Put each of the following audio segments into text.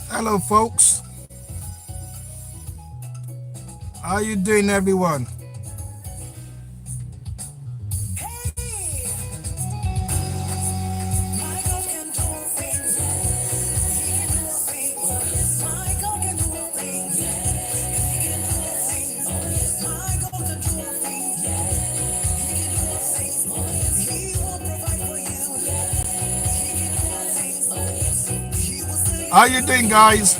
Hello, folks. How you doing, everyone? How you doing, guys?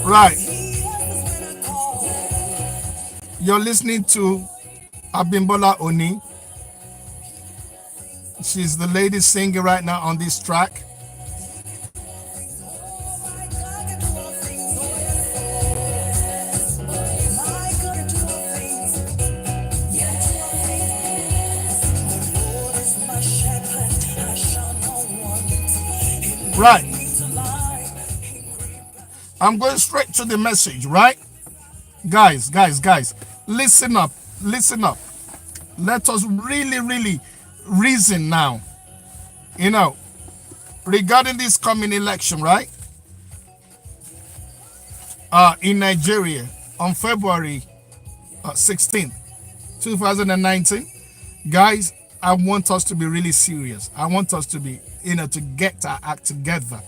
Right. You're listening to Abimbola Oni. She's the lady singing right now on this track. Right. I'm going straight to the message, right? Guys, listen up, listen up. Let us really reason now. You know, regarding this coming election, right? In Nigeria on February 16th, 2019. Guys, I want us to be really serious. I want us to be, to get our act together.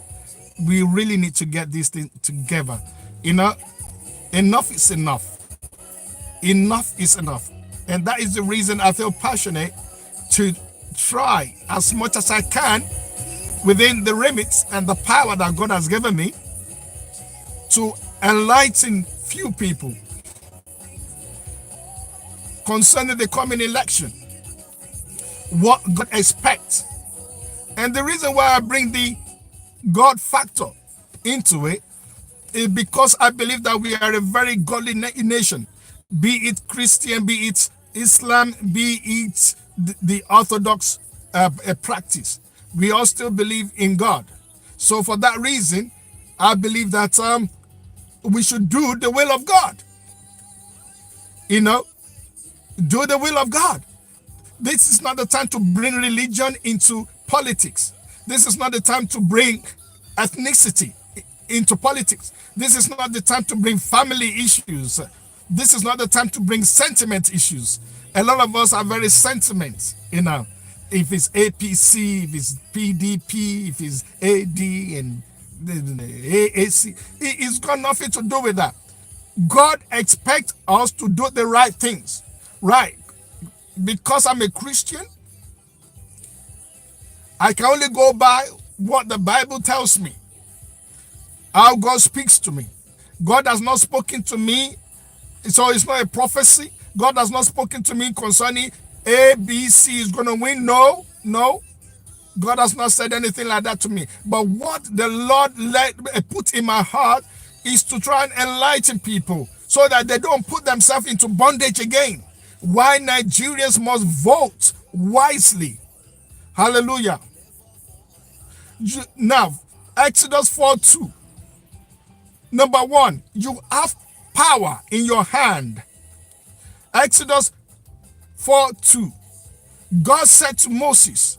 We really need to get this thing together. Enough is enough. Enough is enough. And that is the reason I feel passionate to try as much as I can within the remits and the power that God has given me to enlighten few people concerning the coming election, what God expects. And the reason why I bring the God factor into it is because I believe that we are a very godly nation, be it Christian, be it Islam, be it the Orthodox practice. We all still believe in God. So for that reason, I believe that we should do the will of God. Do the will of God. This is not the time to bring religion into politics. This is not the time to bring ethnicity into politics. This is not the time to bring family issues. This is not the time to bring sentiment issues. A lot of us are very sentiment, if it's APC, if it's PDP, if it's AD and AAC. It's got nothing to do with that. God expects us to do the right things, right? Because I'm a Christian, I can only go by what the Bible tells me, how God speaks to me. God has not spoken to me, so it's not a prophecy. God has not spoken to me concerning ABC is going to win. No. God has not said anything like that to me. But what the Lord put in my heart is to try and enlighten people so that they don't put themselves into bondage again. Why Nigerians must vote wisely. Hallelujah. Now, Exodus 4:2. Number one, you have power in your hand. Exodus 4:2. God said to Moses,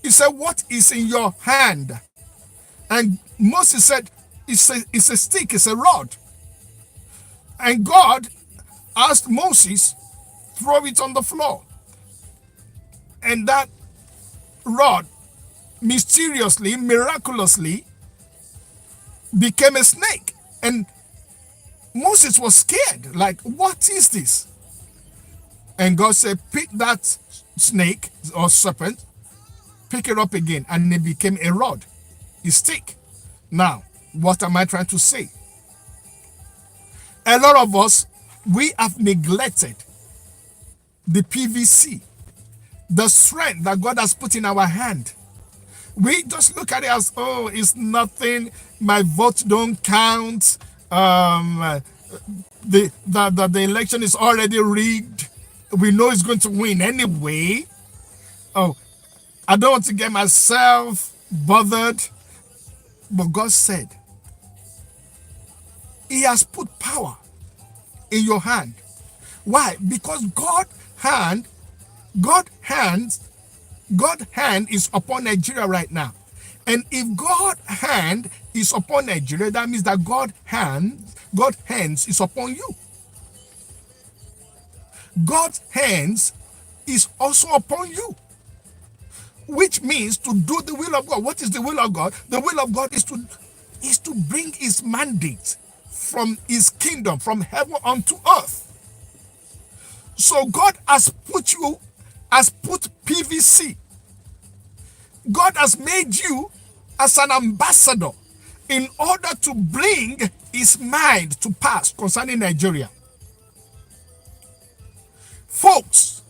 he said, what is in your hand? And Moses said, it's a stick, it's a rod. And God asked Moses, throw it on the floor. And that rod mysteriously, miraculously became a snake. And Moses was scared, like, what is this? And God said, pick that snake or serpent, pick it up again, and it became a rod, a stick. Now, what am I trying to say? A lot of us, we have neglected the PVC, the strength that God has put in our hand. We just look at it as, oh, it's nothing, my vote don't count, the election is already rigged, we know it's going to win anyway. Oh, I don't want to get myself bothered. But God said, he has put power in your hand. Why? Because God hands God's hand is upon Nigeria right now. And if God's hand is upon Nigeria, that means that God's hands is upon you. God's hands is also upon you. Which means to do the will of God. What is the will of God? The will of God is to bring his mandate from his kingdom, from heaven unto earth. So God has put PVC. God has made you as an ambassador in order to bring his mind to pass concerning Nigeria. Folks,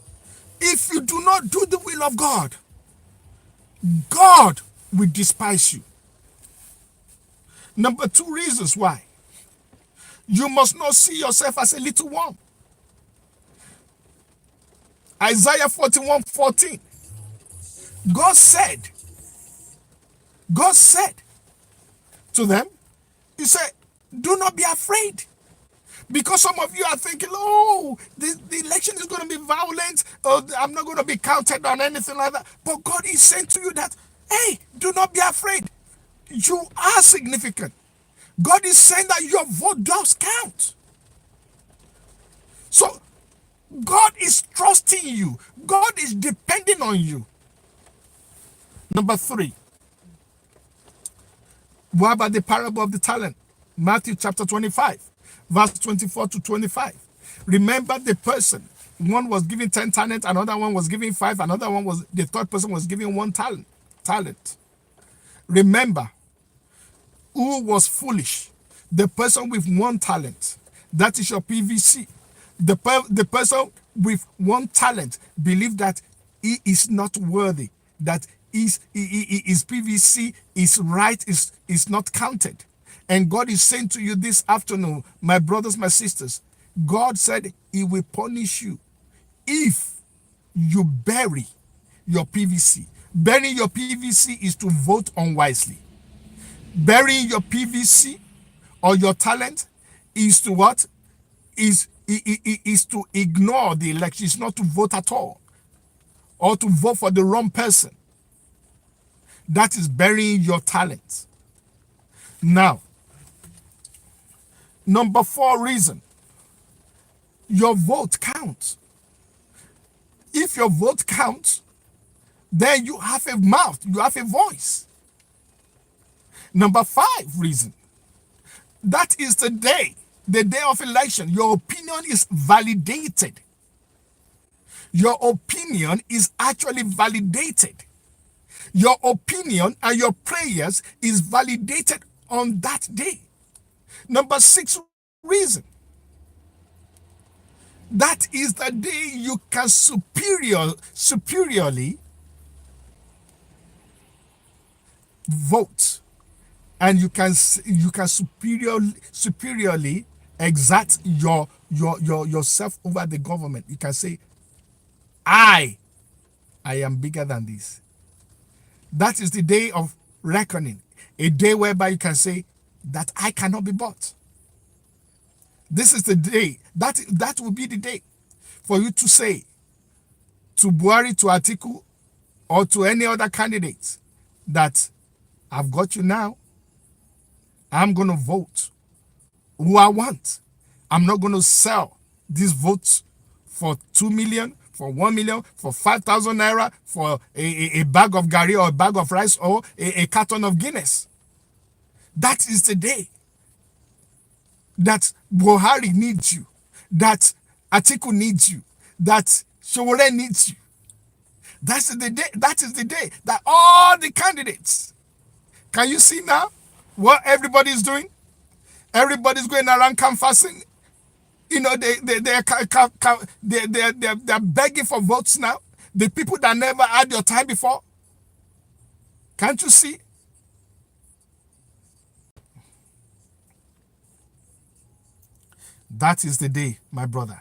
if you do not do the will of God, God will despise you. Number 2 reasons why. You must not see yourself as a little one. Isaiah 41:14. God said to them, he said, do not be afraid. Because some of you are thinking, oh, the election is going to be violent, or I'm not going to be counted on anything like that. But God is saying to you that, hey, do not be afraid. You are significant. God is saying that your vote does count. So God is trusting you. God is depending on you. Number 3. What about the parable of the talent? Matthew chapter 25, verse 24 to 25. Remember the person. One was giving 10 talents, another one was giving 5, the third person was giving 1 talent. Remember, who was foolish? The person with 1 talent. That is your PVC. The person with 1 talent believed that he is not worthy, that his PVC is right, is not counted. And God is saying to you this afternoon, my brothers, my sisters, God said he will punish you if you bury your PVC. Burying your PVC is to vote unwisely. Burying your PVC or your talent is to what? Is to ignore the election. It's not to vote at all, or to vote for the wrong person. That is burying your talent. Now, number 4 reason, your vote counts. If your vote counts, then you have a mouth, you have a voice. Number 5 reason, that is the day of election, your opinion is validated. Your opinion is actually validated. Your opinion and your prayers is validated on that day. Number 6 reason, that is the day you can superiorly vote, and you can superiorly exert yourself over the government. You can say, I am bigger than this. That is the day of reckoning, a day whereby you can say that I cannot be bought. This is the day, that will be the day for you to say to Buhari, to Atiku, or to any other candidate that I've got you now. I'm going to vote who I want. I'm not going to sell these votes for 2 million, for 1 million, for 5,000 naira, for a bag of gari or a bag of rice or a carton of Guinness. That is the day that Buhari needs you, that Atiku needs you, that Showore needs you. That is the day that all the candidates, can you see now what everybody is doing? Everybody's going around canvassing. You know, they're begging for votes now. The people that never had your time before. Can't you see? That is the day, my brother,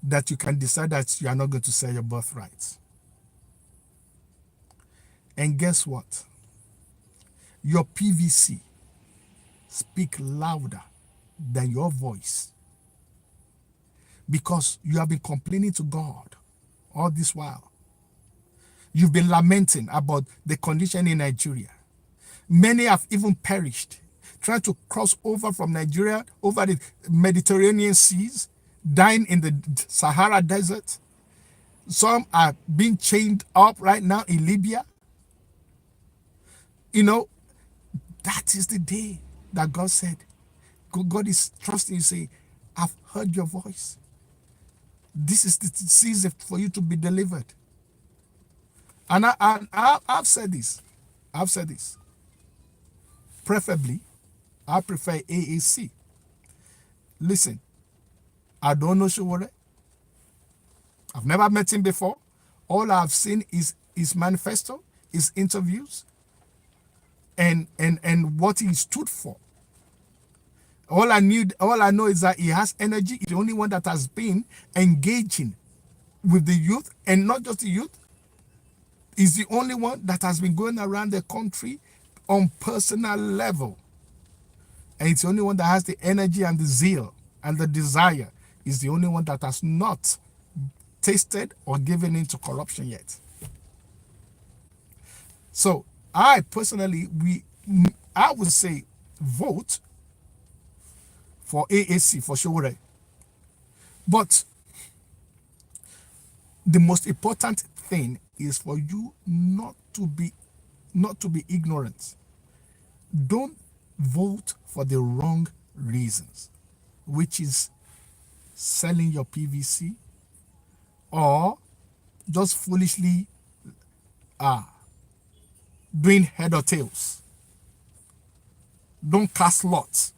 that you can decide that you are not going to sell your birthright. And guess what? Your PVC speak louder than your voice, because you have been complaining to God all this while You've been lamenting about the condition in Nigeria. Many have even perished trying to cross over from Nigeria over the Mediterranean seas, dying in the Sahara Desert. Some are being chained up right now in Libya. You know, that is the day that God said, God is trusting you, say, I've heard your voice. This is the season for you to be delivered. And I've said this. I've said this. Preferably, I prefer AAC. Listen, I don't know Showore. I've never met him before. All I've seen is his manifesto, his interviews, and what he stood for. All I know is that he has energy. He's the only one that has been engaging with the youth, and not just the youth. He's the only one that has been going around the country on personal level. And it's the only one that has the energy and the zeal and the desire. He's the only one that has not tasted or given into corruption yet. So I personally, I would say vote for AAC, for Showore. But the most important thing is for you not to be ignorant. Don't vote for the wrong reasons, which is selling your PVC or just foolishly doing head or tails. Don't cast lots.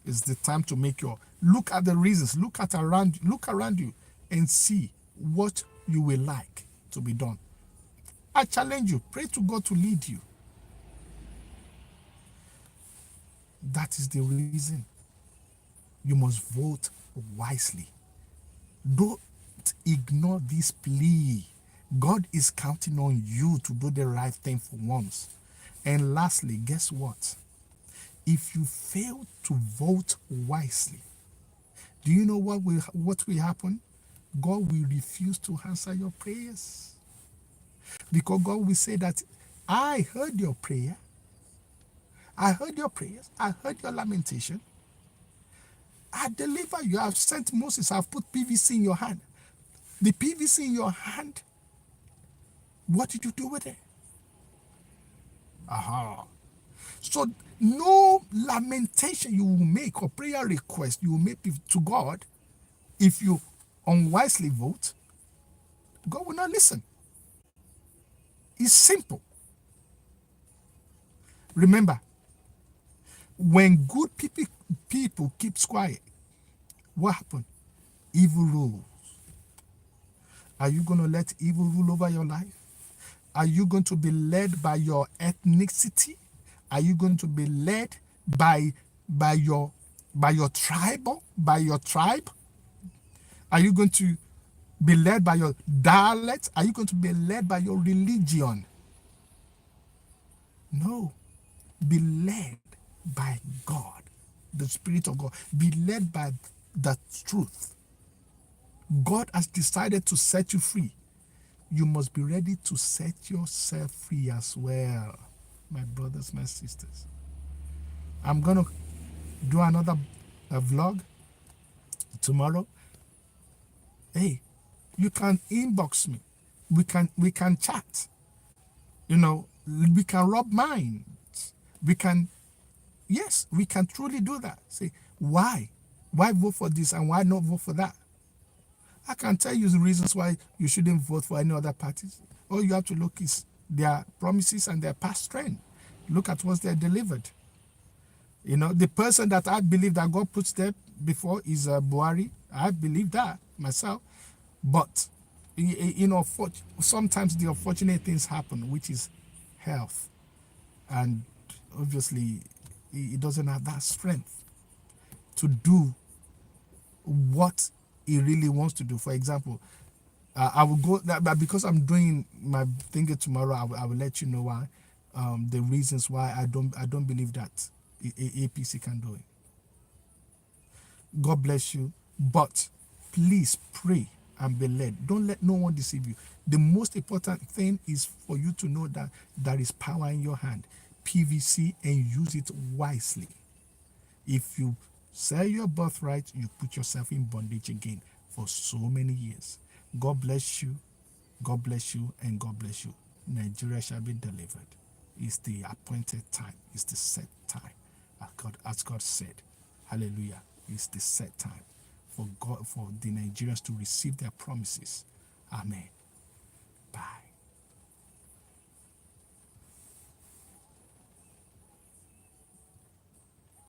It's the time to make your look at the reasons, look around you and see what you will like to be done. I challenge you, pray to God to lead you. That is the reason you must vote wisely. Don't ignore this plea. God is counting on you to do the right thing for once. And lastly, guess what? If you fail to vote wisely, do you know what will happen? God will refuse to answer your prayers. Because God will say that, I heard your prayer. I heard your prayers. I heard your lamentation. I deliver you. I've sent Moses. I've put PVC in your hand. The PVC in your hand, what did you do with it? So no lamentation you will make or prayer request you will make to God, if you unwisely vote, God will not listen. It's simple. Remember, when good people keep quiet, what happened? Evil rules. Are you going to let evil rule over your life? Are you going to be led by your ethnicity? Are you going to be led by your tribe? Are you going to be led by your dialect? Are you going to be led by your religion? No. Be led by God, the Spirit of God. Be led by the truth. God has decided to set you free. You must be ready to set yourself free as well, my brothers, my sisters. I'm going to do another vlog tomorrow. Hey, you can inbox me. We can chat. You know, we can rub minds. We can truly do that. Say, why? Why vote for this and why not vote for that? I can tell you the reasons why you shouldn't vote for any other parties. All you have to look is their promises and their past trend. Look at what they delivered. You know, the person that I believe that God puts there before is Buhari. I believe that myself. But, you know, sometimes the unfortunate things happen, which is health. And obviously, he doesn't have that strength to do what he really wants to do. For example, I will go, but because I'm doing my thing tomorrow, I will let you know why, the reasons why I don't believe that APC can do it. God bless you, but please pray and be led. Don't let no one deceive you. The most important thing is for you to know that there is power in your hand, PVC, and use it wisely. If you sell your birthright, you put yourself in bondage again for so many years. God bless you. God bless you, and God bless you. Nigeria shall be delivered. It's the appointed time. It's the set time. As God said. Hallelujah. It's the set time for God, for the Nigerians to receive their promises. Amen. Bye.